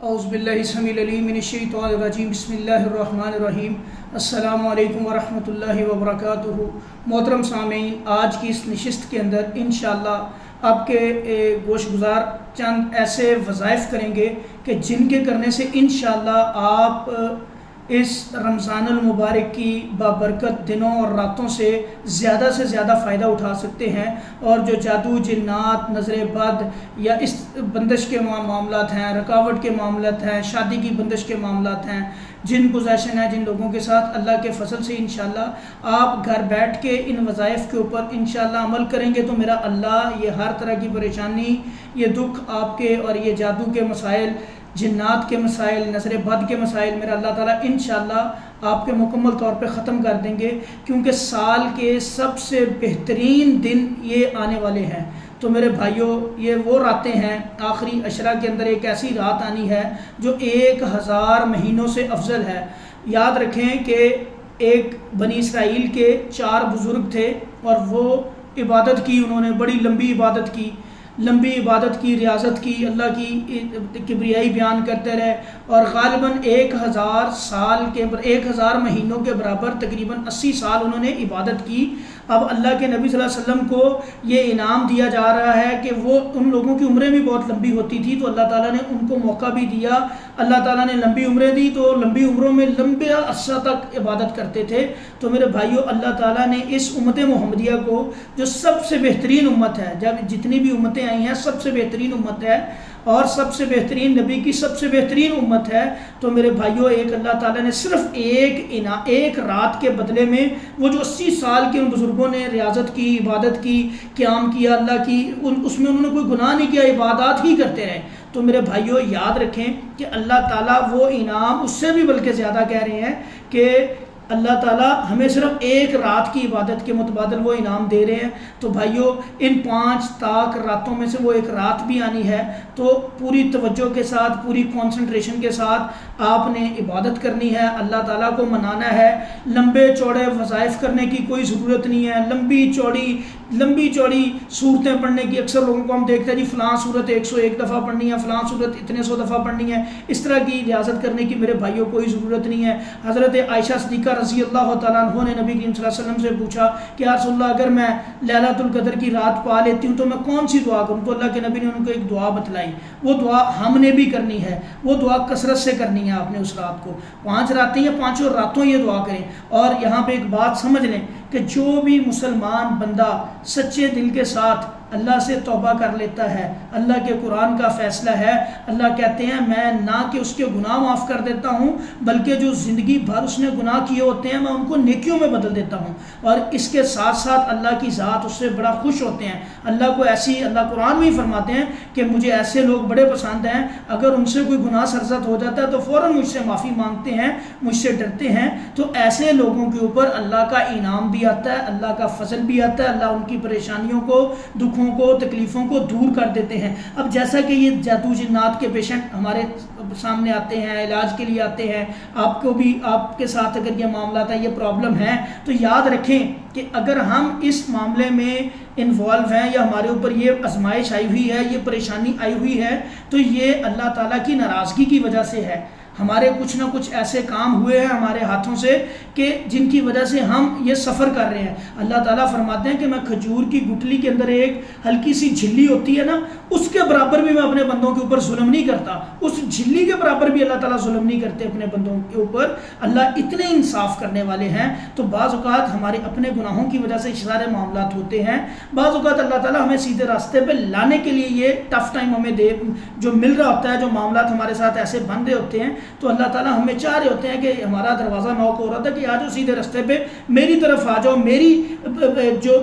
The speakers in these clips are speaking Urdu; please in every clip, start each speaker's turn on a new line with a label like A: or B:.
A: اعوذ باللہ السمیع العلیم من الشیطان الرجیم بسم اللہ الرحمن الرحیم السلام علیکم ورحمۃ اللہ وبرکاتہ۔ محترم سامعین، آج کی اس نشست کے اندر انشاءاللہ آپ کے گوش گزار چند ایسے وظائف کریں گے کہ جن کے کرنے سے انشاءاللہ آپ اس رمضان المبارک کی بابرکت دنوں اور راتوں سے زیادہ فائدہ اٹھا سکتے ہیں، اور جو جادو، جنات، نظر بد یا اس بندش کے معاملات ہیں، رکاوٹ کے معاملات ہیں، شادی کی بندش کے معاملات ہیں، جن پوزیشن ہیں جن لوگوں کے ساتھ، اللہ کے فضل سے انشاءاللہ آپ گھر بیٹھ کے ان وظائف کے اوپر انشاءاللہ عمل کریں گے تو میرا اللہ یہ ہر طرح کی پریشانی، یہ دکھ آپ کے اور یہ جادو کے مسائل، جنات کے مسائل، نظر بد کے مسائل، میرا اللہ تعالیٰ انشاءاللہ آپ کے مکمل طور پہ ختم کر دیں گے، کیونکہ سال کے سب سے بہترین دن یہ آنے والے ہیں۔ تو میرے بھائیوں، یہ وہ راتیں ہیں، آخری عشرہ کے اندر ایک ایسی رات آنی ہے جو 1000 مہینوں سے افضل ہے۔ یاد رکھیں کہ ایک بنی اسرائیل کے 4 بزرگ تھے اور وہ عبادت کی، انہوں نے بڑی لمبی عبادت کی، ریاضت کی، اللہ کی کبریائی بیان کرتے رہے، اور غالباً 1000 مہینوں کے برابر تقریباً 80 سال انہوں نے عبادت کی۔ اب اللہ کے نبی صلی اللہ علیہ وسلم کو یہ انعام دیا جا رہا ہے کہ وہ ان لوگوں کی عمریں بھی بہت لمبی ہوتی تھی، تو اللہ تعالیٰ نے ان کو موقع بھی دیا، اللہ تعالیٰ نے لمبی عمریں دی، تو لمبی عمروں میں لمبے عرصہ تک عبادت کرتے تھے۔ تو میرے بھائیوں، اللہ تعالیٰ نے اس امت محمدیہ کو، جو سب سے بہترین امت ہے، جب جتنی بھی امتیں آئی ہیں سب سے بہترین امت ہے اور سب سے بہترین نبی کی سب سے بہترین امت ہے، تو میرے بھائیوں ایک اللہ تعالیٰ نے صرف ایک رات کے بدلے میں وہ جو 80 سال کے ان بزرگوں نے ریاضت کی، عبادت کی، قیام کیا اللہ کی، اس میں انہوں نے کوئی گناہ نہیں کیا، عبادات ہی کرتے رہے۔ تو میرے بھائیوں یاد رکھیں کہ اللہ تعالیٰ وہ انعام اس سے بھی بلکہ زیادہ کہہ رہے ہیں کہ اللہ تعالیٰ ہمیں صرف ایک رات کی عبادت کے متبادل وہ انعام دے رہے ہیں۔ تو بھائیوں، ان 5 طاق راتوں میں سے وہ ایک رات بھی آنی ہے، تو پوری توجہ کے ساتھ، پوری کنسنٹریشن کے ساتھ آپ نے عبادت کرنی ہے، اللہ تعالیٰ کو منانا ہے۔ لمبے چوڑے وظائف کرنے کی کوئی ضرورت نہیں ہے، لمبی چوڑی صورتیں پڑھنے کی، اکثر لوگوں کو ہم دیکھتے ہیں جی فلاں صورت 101 دفعہ پڑھنی ہے، فلاں صورت اتنے 100 دفعہ پڑھنی ہے، اس طرح کی ریاضت کرنے کی میرے بھائیوں کوئی ضرورت نہیں ہے۔ حضرت عائشہ صدیقہ رضی اللہ تعالیٰ عنہ نے نبی کریم صلی اللہ علیہ وسلم سے پوچھا کہ یا رسول اللہ، اگر میں لیلۃ القدر کی رات پا لیتی ہوں تو میں کون سی دعا کروں؟ تو اللہ کے نبی نے ان کو ایک دعا بتلائی، وہ دعا ہم نے بھی کرنی ہے، وہ دعا کثرت سے کرنی ہے آپ نے اس رات کو، 5 راتیں یا 5 راتوں یہ دعا کریں۔ اور یہاں پہ ایک بات سمجھ لیں کہ جو بھی مسلمان بندہ سچے دل کے ساتھ اللہ سے توبہ کر لیتا ہے، اللہ کے قرآن کا فیصلہ ہے، اللہ کہتے ہیں میں نہ کہ اس کے گناہ معاف کر دیتا ہوں، بلکہ جو زندگی بھر اس نے گناہ کیے ہوتے ہیں میں ان کو نیکیوں میں بدل دیتا ہوں، اور اس کے ساتھ ساتھ اللہ کی ذات اس سے بڑا خوش ہوتے ہیں۔ اللہ کو اللہ قرآن میں ہی فرماتے ہیں کہ مجھے ایسے لوگ بڑے پسند ہیں، اگر ان سے کوئی گناہ سرزد ہو جاتا ہے تو فوراً مجھ سے معافی مانگتے ہیں، مجھ سے ڈرتے ہیں۔ تو ایسے لوگوں کے اوپر اللہ کا انعام بھی آتا ہے، اللہ کا فضل بھی آتا ہے، اللہ ان کی پریشانیوں کو، دکھوں کو، تکلیفوں کو دور کر دیتے ہیں۔ اب جیسا کہ یہ جادو جنات کے پیشنٹ ہمارے سامنے آتے ہیں، علاج کے لیے آتے ہیں، آپ کو بھی، آپ کے ساتھ اگر یہ معاملات ہیں، یہ پرابلم ہے، تو یاد رکھیں کہ اگر ہم اس معاملے میں انوالو ہیں یا ہمارے اوپر یہ آزمائش آئی ہوئی ہے، یہ پریشانی آئی ہوئی ہے، تو یہ اللہ تعالیٰ کی ناراضگی کی وجہ سے ہے۔ ہمارے کچھ نہ کچھ ایسے کام ہوئے ہیں ہمارے ہاتھوں سے کہ جن کی وجہ سے ہم یہ سفر کر رہے ہیں۔ اللہ تعالیٰ فرماتے ہیں کہ میں کھجور کی گٹلی کے اندر ایک ہلکی سی جھلی ہوتی ہے نا، اس کے برابر بھی میں اپنے بندوں کے اوپر ظلم نہیں کرتا، اس جھلی کے برابر بھی اللہ تعالیٰ ظلم نہیں کرتے اپنے بندوں کے اوپر۔ اللہ اتنے انصاف کرنے والے ہیں۔ تو بعض اوقات ہمارے اپنے گناہوں کی وجہ سے سارے معاملات ہوتے ہیں، بعض اوقات اللہ تعالیٰ ہمیں سیدھے راستے پہ لانے کے لیے یہ ٹف ٹائم ہمیں جو مل رہا ہوتا ہے، جو معاملات ہمارے ساتھ ایسے بن رہے ہوتے ہیں، تو اللہ تعالیٰ ہمیں چاہ رہے ہوتے ہیں کہ ہمارا دروازہ نوک ہو رہا تھا کہ آ جاؤ سیدھے راستے پہ، میری طرف آ جاؤ، میری جو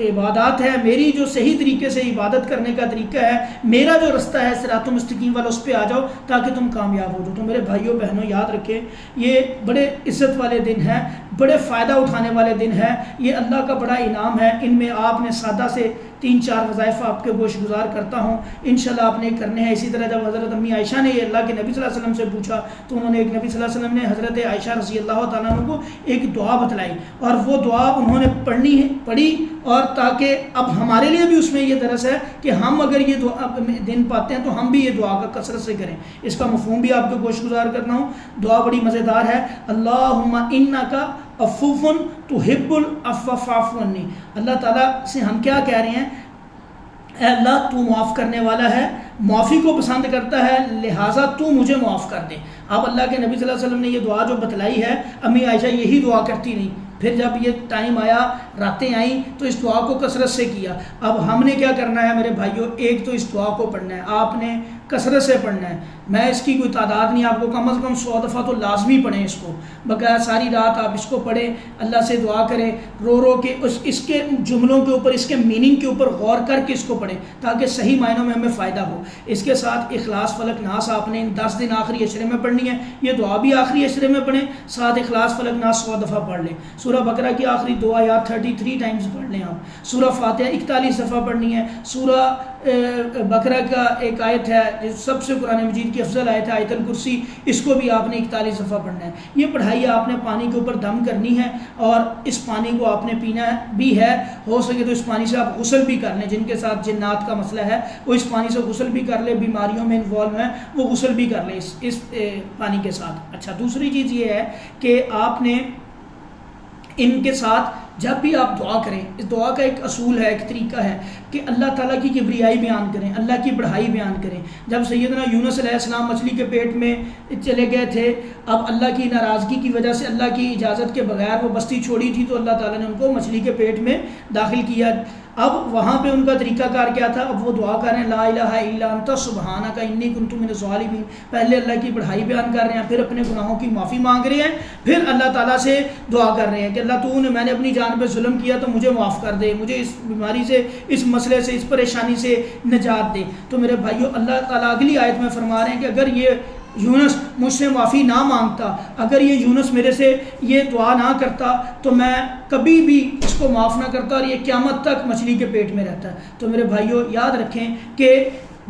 A: عبادات ہے، میری جو صحیح طریقے سے عبادت کرنے کا طریقہ ہے، میرا جو رستہ ہے صراط مستقیم والا، اس پہ آ جاؤ تاکہ تم کامیاب ہو جاؤ۔ تو میرے بھائیوں بہنوں یاد رکھیں، یہ بڑے عزت والے دن ہیں، بڑے فائدہ اٹھانے والے دن ہیں، یہ اللہ کا بڑا انعام ہے۔ ان میں آپ نے سادہ سے 3-4 وظائف آپ کے گوش گزار کرتا ہوں، انشاءاللہ آپ نے کرنے ہیں۔ اسی طرح جب حضرت امی عائشہ نے یہ اللہ کے نبی صلی اللہ علیہ وسلم سے پوچھا تو انہوں نے نبی صلی اللہ علیہ وسلم نے حضرت عائشہ رضی اللہ تعالیٰ عنہ کو ایک دعا بتلائی، اور وہ دعا انہوں نے پڑھی اور تاکہ اب ہمارے لیے بھی اس میں یہ درس ہے کہ ہم اگر یہ دعا دن پاتے ہیں تو ہم بھی یہ دعا کا کثرت سے کریں. اس کا مفہوم بھی آپ کو گوش گزار کرنا ہوں. دعا بڑی مزیدار ہے. اللہم انکا عفو تحب العفو فاعف عنی. اللہ تعالیٰ سے ہم کیا کہہ رہے ہیں؟ اے اللہ تو معاف کرنے والا ہے، معافی کو پسند کرتا ہے، لہٰذا تو مجھے معاف کر دے. اب اللہ کے نبی صلی اللہ علیہ وسلم نے یہ دعا جو بتلائی ہے، امی عائشہ یہی دعا کرتی نہیں. پھر جب یہ ٹائم آیا، راتیں آئیں، تو اس دعا کو کثرت سے کیا. اب ہم نے کیا کرنا ہے میرے بھائیوں؟ ایک تو اس دعا کو پڑھنا ہے، آپ نے کثرت سے پڑھنا ہے. میں اس کی کوئی تعداد نہیں، آپ کو کم از کم 100 دفعہ تو لازمی پڑھیں اس کو. بقایا ساری رات آپ اس کو پڑھیں، اللہ سے دعا کریں، رو رو کے اس کے جملوں کے اوپر، اس کے میننگ کے اوپر غور کر کے اس کو پڑھیں تاکہ صحیح معنوں میں ہمیں فائدہ ہو. اس کے ساتھ اخلاص فلق ناس آپ نے 10 دن آخری عشرے میں پڑھنی ہے. یہ دعا بھی آخری عشرے میں پڑھیں، ساتھ اخلاص فلق ناس 100 دفعہ پڑھ لیں. سورہ بقرہ کی آخری 2 آیات 33 ٹائمز پڑھ لیں آپ. سورہ فاتحہ 41 دفعہ پڑھنی ہے. سورہ بقرہ کا ایک آیت ہے جو سب سے قرآن مجید کی افضل آیت ہے، آیت الکرسی، اس کو بھی آپ نے 41 دفعہ پڑھنا ہے. یہ پڑھائی آپ نے پانی کے اوپر دم کرنی ہے اور اس پانی کو آپ نے پینا بھی ہے. ہو سکے تو اس پانی سے آپ غسل بھی کر لیں. جن کے ساتھ جنات کا مسئلہ ہے وہ اس پانی سے غسل بھی کر لیں، بیماریوں میں انوالو ہیں وہ غسل بھی کر لیں اس پانی کے ساتھ. اچھا، دوسری چیز یہ ہے کہ آپ نے ان کے ساتھ جب بھی آپ دعا کریں، اس دعا کا ایک اصول ہے، ایک طریقہ ہے کہ اللہ تعالیٰ کی کبریائی بیان کریں، اللہ کی بڑائی بیان کریں. جب سیدنا یونس علیہ السلام مچھلی کے پیٹ میں چلے گئے تھے، اب اللہ کی ناراضگی کی وجہ سے اللہ کی اجازت کے بغیر وہ بستی چھوڑی تھی تو اللہ تعالیٰ نے ان کو مچھلی کے پیٹ میں داخل کیا. اب وہاں پہ ان کا طریقہ کار کیا تھا؟ اب وہ دعا کر رہے ہیں لا الہ الا انت سبحانک انی کنت من الظالمین. پہلے اللہ کی بڑائی بیان کر رہے ہیں، پھر اپنے گناہوں کی معافی مانگ رہے ہیں، پھر اللہ تعالیٰ سے دعا کر رہے ہیں کہ اللہ تو نے میں نے اپنی جان پہ ظلم کیا تو مجھے معاف کر دے، مجھے اس بیماری سے، اس مسئلے سے، اس پریشانی سے نجات دے. تو میرے بھائیو، اللہ تعالیٰ اگلی آیت میں فرما رہے ہیں کہ اگر یہ یونس مجھ سے معافی نہ مانگتا، اگر یہ یونس میرے سے یہ دعا نہ کرتا تو میں کبھی بھی اس کو معاف نہ کرتا اور یہ قیامت تک مچھلی کے پیٹ میں رہتا ہے. تو میرے بھائیوں یاد رکھیں کہ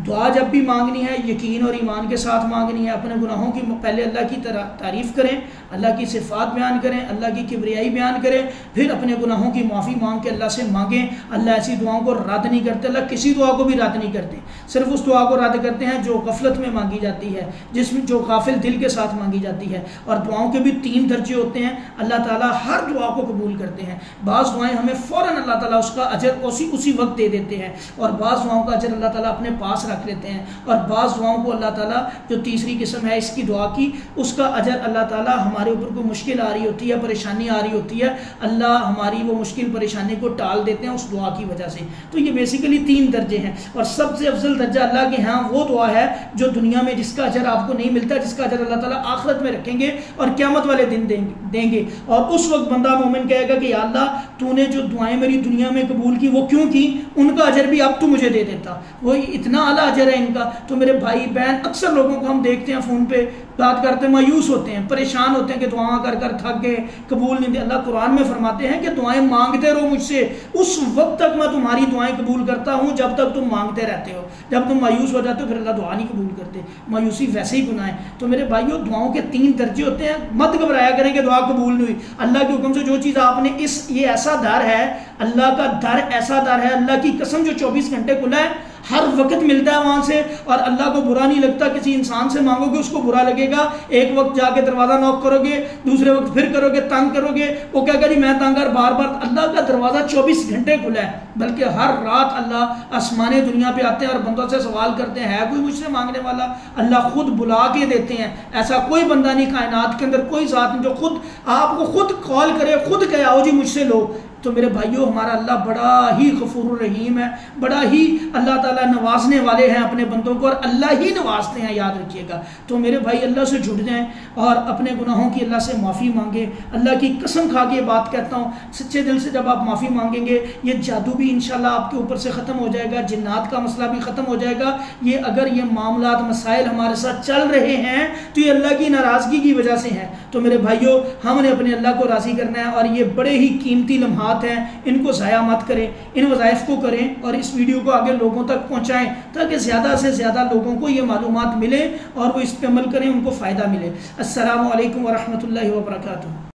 A: دعا جب بھی مانگنی ہے یقین اور ایمان کے ساتھ مانگنی ہے. اپنے گناہوں کی پہلے اللہ کی تعریف کریں، اللہ کی صفات بیان کریں، اللہ کی کبریائی بیان کریں، پھر اپنے گناہوں کی معافی مانگ کے اللہ سے مانگیں. اللہ ایسی دعاؤں کو رد نہیں کرتے، اللہ کسی دعا کو بھی رد نہیں کرتے، صرف اس دعا کو رد کرتے ہیں جو غفلت میں مانگی جاتی ہے، جس میں جو غافل دل کے ساتھ مانگی جاتی ہے. اور دعاؤں کے بھی 3 درجے ہوتے ہیں. اللہ تعالیٰ ہر دعا کو قبول کرتے ہیں. بعض دعائیں ہمیں فوراً اللہ تعالیٰ اس کا اجر اسی وقت دے دیتے ہیں، اور بعض دعاؤں کا اجر اللہ تعالیٰ اپنے پاس رکھ لیتے ہیں. اور بعض دعاؤں کو اللہ تعالیٰ، جو تیسری قسم ہے اس کی دعا کی، اس کا اجر اللہ تعالیٰ ہمارے اوپر کوئی مشکل آ رہی ہوتی ہے، پریشانی آ رہی ہوتی ہے، اللہ ہماری وہ مشکل پریشانی کو ٹال دیتے ہیں اس دعا کی وجہ سے. تو یہ بیسیکلی 3 درجے ہیں. اور سب سے افضل درجہ اللہ کے ہاں وہ دعا ہے جو دنیا میں جس کا اجر آپ کو نہیں ملتا، جس کا اجر اللہ تعالیٰ آخرت میں رکھیں گے اور قیامت والے دن دیں گے. اور اس وقت بندہ مومن کہے گا کہ یا اللہ تو نے جو دعائیں میری دنیا میں قبول کی وہ کیوں کی؟ ان کا اجر بھی اب تو مجھے دے دیتا، وہ اتنا اعلیٰ اجر ہے ان کا. تو میرے بھائی بہن، اکثر لوگوں کو ہم دیکھتے ہیں فون پہ بات کرتے ہیں، مایوس ہوتے ہیں، پریشان ہوتے ہیں کہ دعائیں کر کر تھک گئے، قبول نہیں دے. اللہ قرآن میں فرماتے ہیں کہ دعائیں مانگتے رہو مجھ سے، اس وقت تک میں تمہاری دعائیں قبول کرتا ہوں جب تک تم مانگتے رہتے ہو. جب تم مایوس ہو جاتے ہو پھر اللہ دعا نہیں قبول کرتے. مایوسی ویسے ہی گناہ ہے. تو میرے بھائیوں، دعاؤں کے 3 درجے ہوتے ہیں. مت گھبرایا کریں کہ دعا قبول نہیں ہوئی. اللہ کے حکم سے جو چیز آپ نے یہ ایسا در ہے، اللہ کا در ایسا در ہے، اللہ کی قسم جو 24 گھنٹے کھلا ہے، ہر وقت ملتا ہے وہاں سے، اور اللہ کو برا نہیں لگتا. کسی انسان سے مانگو گے اس کو برا لگے گا. ایک وقت جا کے دروازہ نوک کرو گے، دوسرے وقت پھر کرو گے، تنگ کرو گے، وہ کہے گا جی میں تنگ کر. بار بار اللہ کا دروازہ 24 گھنٹے کھلا ہے، بلکہ ہر رات اللہ آسمان دنیا پہ آتے ہیں اور بندوں سے سوال کرتے ہیں ہے کوئی مجھ سے مانگنے والا. اللہ خود بلا کے دیتے ہیں. ایسا کوئی بندہ نہیں کائنات کے اندر، کوئی ذات نہیں جو خود آپ کو خود کال کرے، خود کہے آؤ جی مجھ سے لو. تو میرے بھائیوں، ہمارا اللہ بڑا ہی غفور الرحیم ہے، بڑا ہی اللہ تعالیٰ نوازنے والے ہیں اپنے بندوں کو، اور اللہ ہی نوازتے ہیں، یاد رکھیے گا. تو میرے بھائی اللہ سے جڑ جائیں اور اپنے گناہوں کی اللہ سے معافی مانگیں. اللہ کی قسم کھا کے یہ بات کہتا ہوں، سچے دل سے جب آپ معافی مانگیں گے یہ جادو بھی انشاءاللہ آپ کے اوپر سے ختم ہو جائے گا، جنات کا مسئلہ بھی ختم ہو جائے گا. یہ اگر یہ معاملات مسائل ہمارے ساتھ چل رہے ہیں تو یہ اللہ کی ناراضگی کی وجہ سے ہیں. تو میرے بھائیوں، ہم نے اپنے اللہ کو راضی کرنا ہے، اور یہ بڑے ہی قیمتی لمحات ہیں، ان کو ضائع مت کریں، ان وظائف کو کریں اور اس ویڈیو کو آگے لوگوں تک پہنچائیں تاکہ زیادہ سے زیادہ لوگوں کو یہ معلومات ملیں اور وہ اس پہ عمل کریں، ان کو فائدہ ملے. السلام علیکم ورحمۃ اللہ وبرکاتہ.